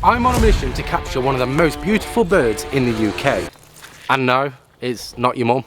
I'm on a mission to capture one of the most beautiful birds in the UK. And no, it's not your mum.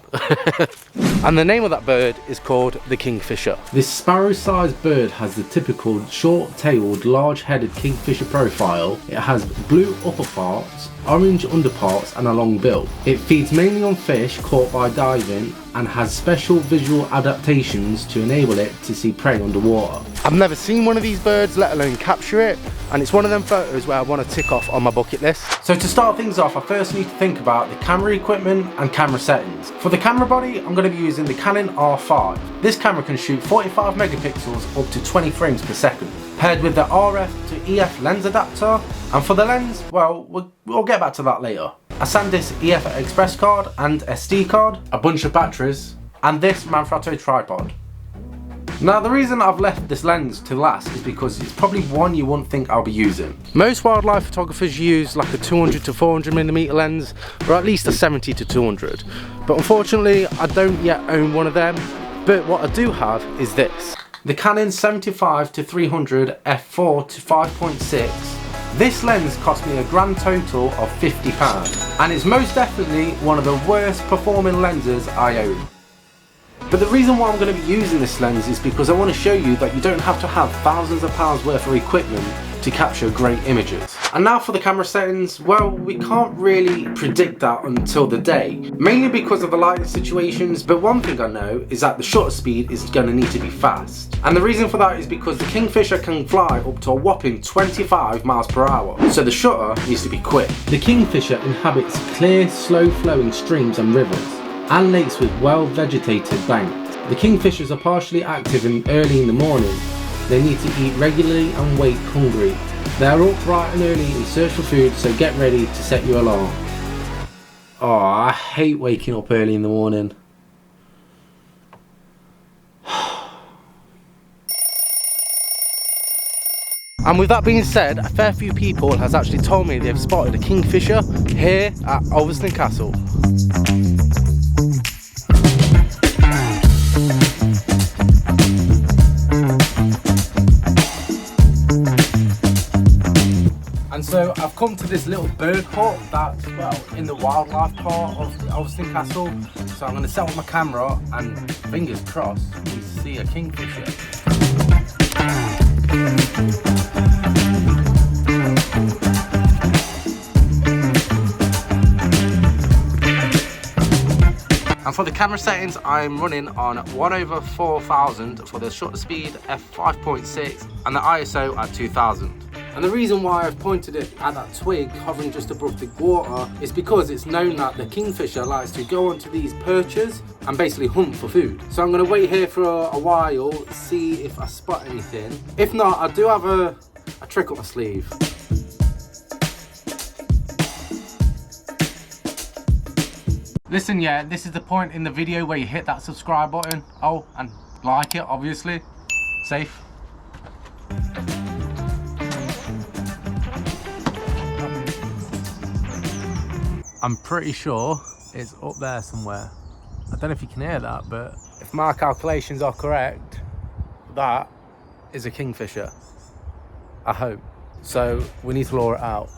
And the name of that bird is called the kingfisher. This sparrow-sized bird has the typical short-tailed, large-headed kingfisher profile. It has blue upper parts, orange underparts and a long bill. It feeds mainly on fish caught by diving and has special visual adaptations to enable it to see prey underwater. I've never seen one of these birds, let alone capture it, and it's one of them photos where I want to tick off on my bucket list. So to start things off, I first need to think about the camera equipment and camera settings. For the camera body, I'm going to be using the Canon R5. This camera can shoot 45 megapixels up to 20 frames per second, paired with the RF to EF lens adapter. And for the lens, well, we'll get back to that later. A SanDisk EF express card and SD card, a bunch of batteries, and this Manfrotto tripod. Now the reason I've left this lens to last is because it's probably one you wouldn't think I'll be using. Most wildlife photographers use like a 200 to 400mm lens, or at least a 70 to 200. But unfortunately, I don't yet own one of them. But what I do have is this. The Canon 75 to 300 f4 to 5.6. This lens cost me a grand total of £50, and it's most definitely one of the worst performing lenses I own. But the reason why I'm going to be using this lens is because I want to show you that you don't have to have thousands of pounds worth of equipment to capture great images. And now for the camera settings, well, we can't really predict that until the day, mainly because of the lighting situations. But one thing I know is that the shutter speed is going to need to be fast. And the reason for that is because the kingfisher can fly up to a whopping 25 miles per hour, so the shutter needs to be quick. The kingfisher inhabits clear, slow-flowing streams and rivers, and lakes with well-vegetated banks. The kingfishers are partially active early in the morning. They need to eat regularly and wake hungry. They are up bright and early in search for food, so get ready to set your alarm. Oh, I hate waking up early in the morning. And with that being said, a fair few people has actually told me they've spotted a kingfisher here at Ulverston Castle. And so I've come to this little bird hut that's, well, in the wildlife part of Ulverston Castle. So I'm going to set up my camera and fingers crossed we see a kingfisher. And for the camera settings, I'm running on 1/4000 for the shutter speed, f5.6, and the ISO at 2000. And the reason why I've pointed it at that twig hovering just above the water is because it's known that the kingfisher likes to go onto these perches and basically hunt for food. So I'm going to wait here for a while, see if I spot anything. If not, I do have a trick up my sleeve. Listen, yeah, this is the point in the video where you hit that subscribe button. Oh, and like it, obviously. Safe. I'm pretty sure it's up there somewhere. I don't know if you can hear that, but if my calculations are correct, that is a kingfisher. I hope. So we need to lure it out.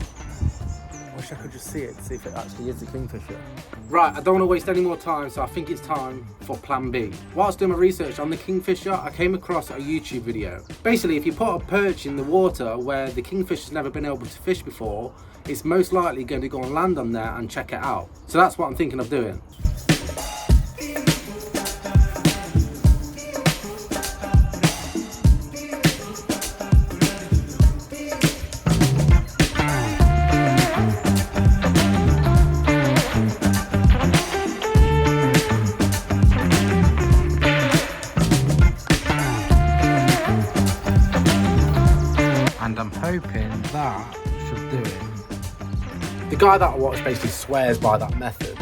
I wish I could just see it to see if it actually is a kingfisher. Right, I don't want to waste any more time, so I think it's time for plan B. Whilst doing my research on the kingfisher, I came across a YouTube video. Basically, if you put a perch in the water where the kingfisher's never been able to fish before, it's most likely going to go and land on there and check it out. So that's what I'm thinking of doing. And I'm hoping that should do it. The guy that I watch basically swears by that method,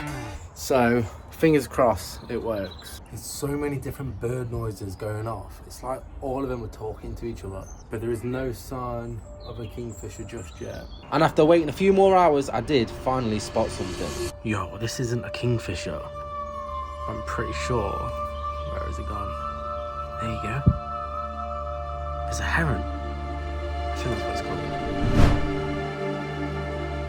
so fingers crossed it works. There's so many different bird noises going off. It's like all of them are talking to each other, but there is no sign of a kingfisher just yet. And after waiting a few more hours, I did finally spot something. Yo, this isn't a kingfisher. I'm pretty sure. Where has it gone? There you go. There's a heron. I think that's what it's called.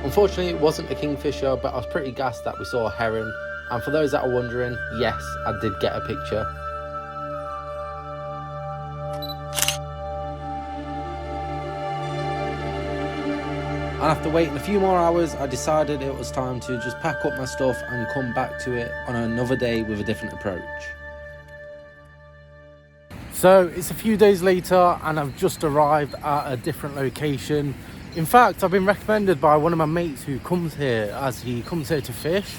Unfortunately, it wasn't a kingfisher, but I was pretty gassed that we saw a heron. And for those that are wondering, yes, I did get a picture. And after waiting a few more hours, I decided it was time to just pack up my stuff and come back to it on another day with a different approach. So it's a few days later and I've just arrived at a different location. In fact, I've been recommended by one of my mates who comes here, as he comes here to fish,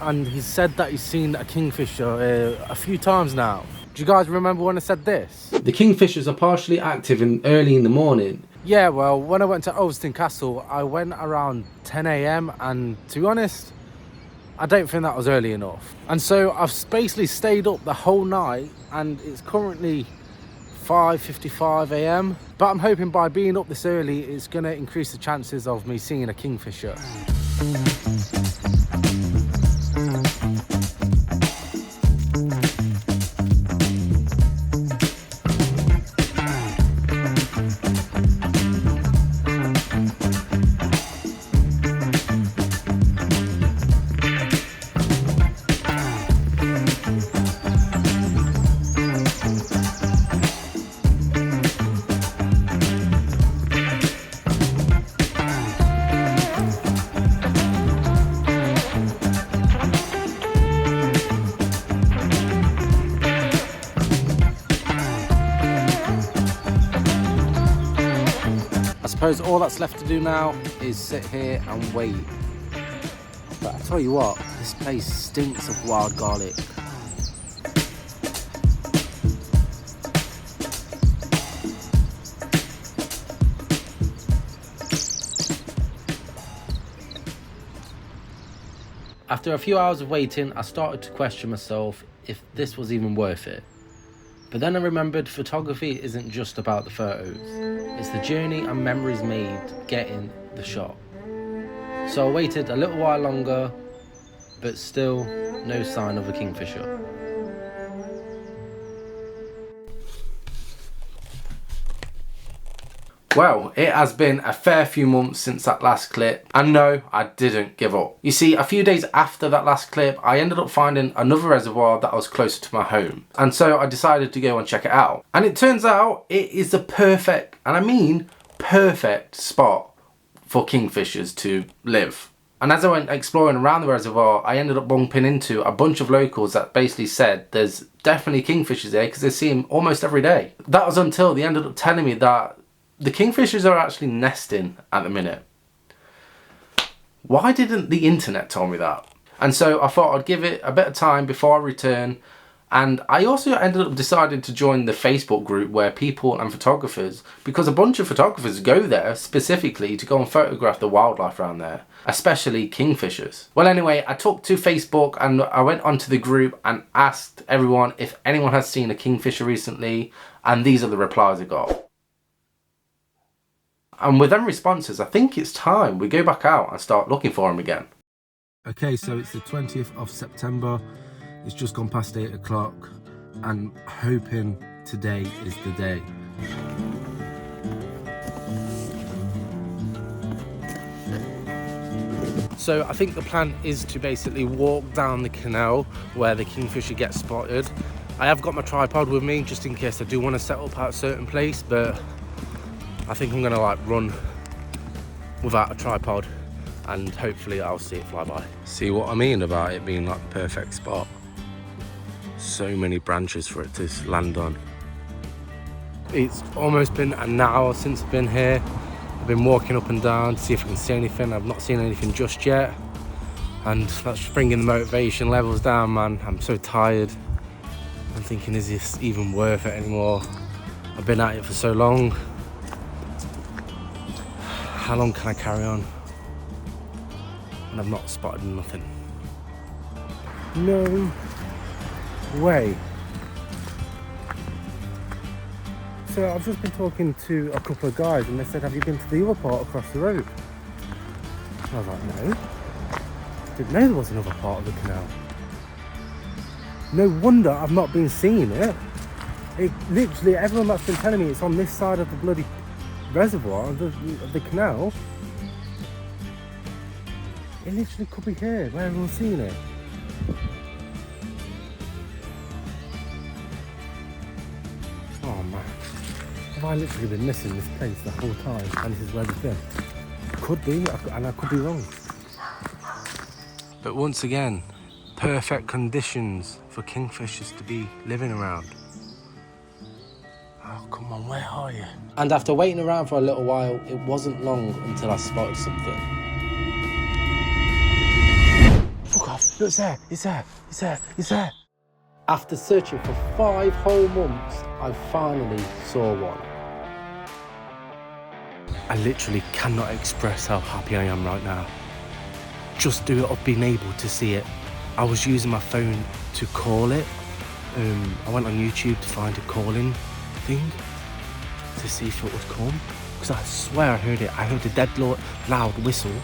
and he said that he's seen a kingfisher a few times now. Do you guys remember when I said this? The kingfishers are partially active early in the morning. Yeah, well, when I went to Ulverston Castle, I went around 10 AM, and to be honest, I don't think that was early enough. And so I've basically stayed up the whole night, and it's currently 5:55 AM. But I'm hoping by being up this early, it's going to increase the chances of me seeing a kingfisher. I suppose all that's left to do now is sit here and wait. But I tell you what, this place stinks of wild garlic. After a few hours of waiting, I started to question myself if this was even worth it. But then I remembered photography isn't just about the photos. It's the journey and memories made getting the shot. So I waited a little while longer, but still no sign of a kingfisher. Well, it has been a fair few months since that last clip, and no, I didn't give up. You see, a few days after that last clip, I ended up finding another reservoir that was closer to my home. And so I decided to go and check it out. And it turns out it is the perfect, and I mean perfect, spot for kingfishers to live. And as I went exploring around the reservoir, I ended up bumping into a bunch of locals that basically said there's definitely kingfishers here because they see them almost every day. That was until they ended up telling me that the kingfishers are actually nesting at the minute. Why didn't the internet tell me that? And so I thought I'd give it a bit of time before I return. And I also ended up deciding to join the Facebook group where people and photographers, because a bunch of photographers go there specifically to go and photograph the wildlife around there, especially kingfishers. Well, anyway, I took to Facebook and I went onto the group and asked everyone if anyone has seen a kingfisher recently. And these are the replies I got. And with them responses, I think it's time we go back out and start looking for them again. Okay, so it's the 20th of September. It's just gone past 8 o'clock. And hoping today is the day. So I think the plan is to basically walk down the canal where the kingfisher gets spotted. I have got my tripod with me just in case I do want to set up at a certain place, but I think I'm gonna like run without a tripod and hopefully I'll see it fly by. See what I mean about it being like the perfect spot? So many branches for it to land on. It's almost been an hour since I've been here. I've been walking up and down to see if I can see anything. I've not seen anything just yet. And that's bringing the motivation levels down, man. I'm so tired. I'm thinking, is this even worth it anymore? I've been at it for so long. How long can I carry on? And I've not spotted nothing. No way. So I've just been talking to a couple of guys and they said, have you been to the other part across the road? And I was like, no. Didn't know there was another part of the canal. No wonder I've not been seeing it. It literally, everyone that's been telling me it's on this side of the bloody reservoir of the canal, It literally could be here, where everyone's seen it. Oh man, have I literally been missing this place the whole time and this is where it's been? Could be, and I could be wrong. But once again, perfect conditions for kingfishers to be living around. Oh, come on, where are you? And after waiting around for a little while, it wasn't long until I spotted something. Fuck off, look, it's there, it's there, it's there, it's there. After searching for 5 whole months, I finally saw one. I literally cannot express how happy I am right now. Just do it of being able to see it. I was using my phone to call it. I went on YouTube to find a calling thing to see if it would come. Because I swear I heard it. I heard a dead loud whistle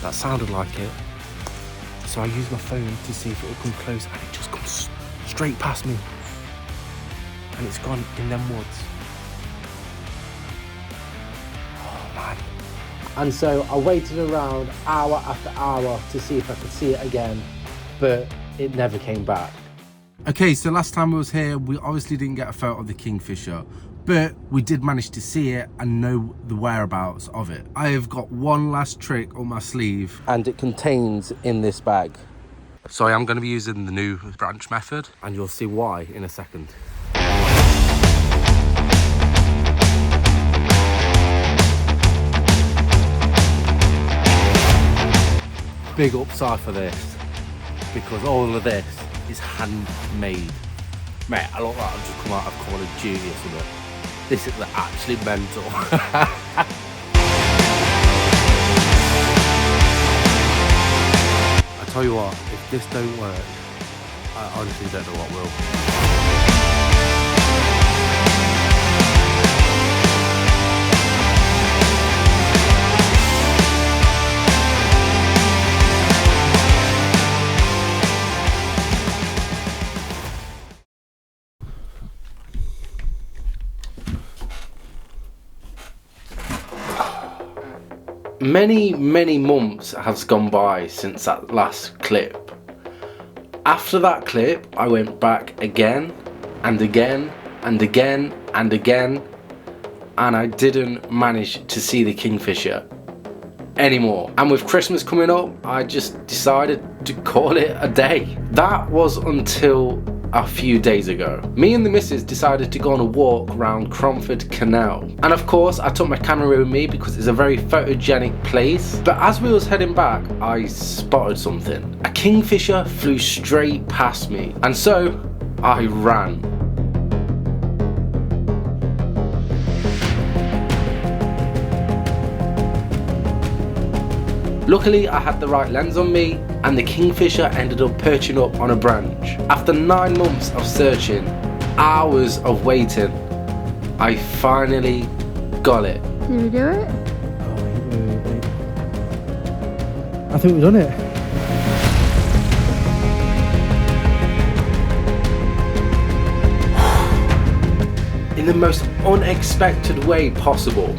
that sounded like it. So I used my phone to see if it would come close, and it just comes straight past me. And it's gone in them woods. Oh man. And so I waited around hour after hour to see if I could see it again, but it never came back. Okay, so last time I was here, we obviously didn't get a photo of the kingfisher, but we did manage to see it and know the whereabouts of it. I have got one last trick on my sleeve, and it contains in this bag. So I am going to be using the new branch method, and you'll see why in a second. Big upside for this, because all of this is handmade. Mate, I look like I've just come out of Call of Duty or something. This is actually mental. I tell you what, if this don't work, I honestly don't know what will. Many months has gone by since that last clip. After that clip, I went back again and again and again and again, and I didn't manage to see the kingfisher anymore. And with Christmas coming up, I just decided to call it a day. That was until a few days ago. Me and the missus decided to go on a walk around Cromford Canal. And of course, I took my camera with me because it's a very photogenic place. But as we was heading back, I spotted something. A kingfisher flew straight past me. And so, I ran. Luckily, I had the right lens on me, and the kingfisher ended up perching up on a branch. After 9 months of searching, hours of waiting, I finally got it. Did we do it? Oh, wait. I think we've done it. In the most unexpected way possible.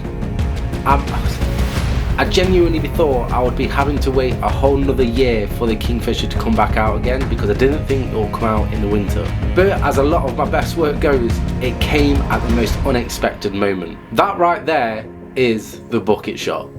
I genuinely thought I would be having to wait a whole nother year for the kingfisher to come back out again, because I didn't think it would come out in the winter. But as a lot of my best work goes, it came at the most unexpected moment. That right there is the bucket shot.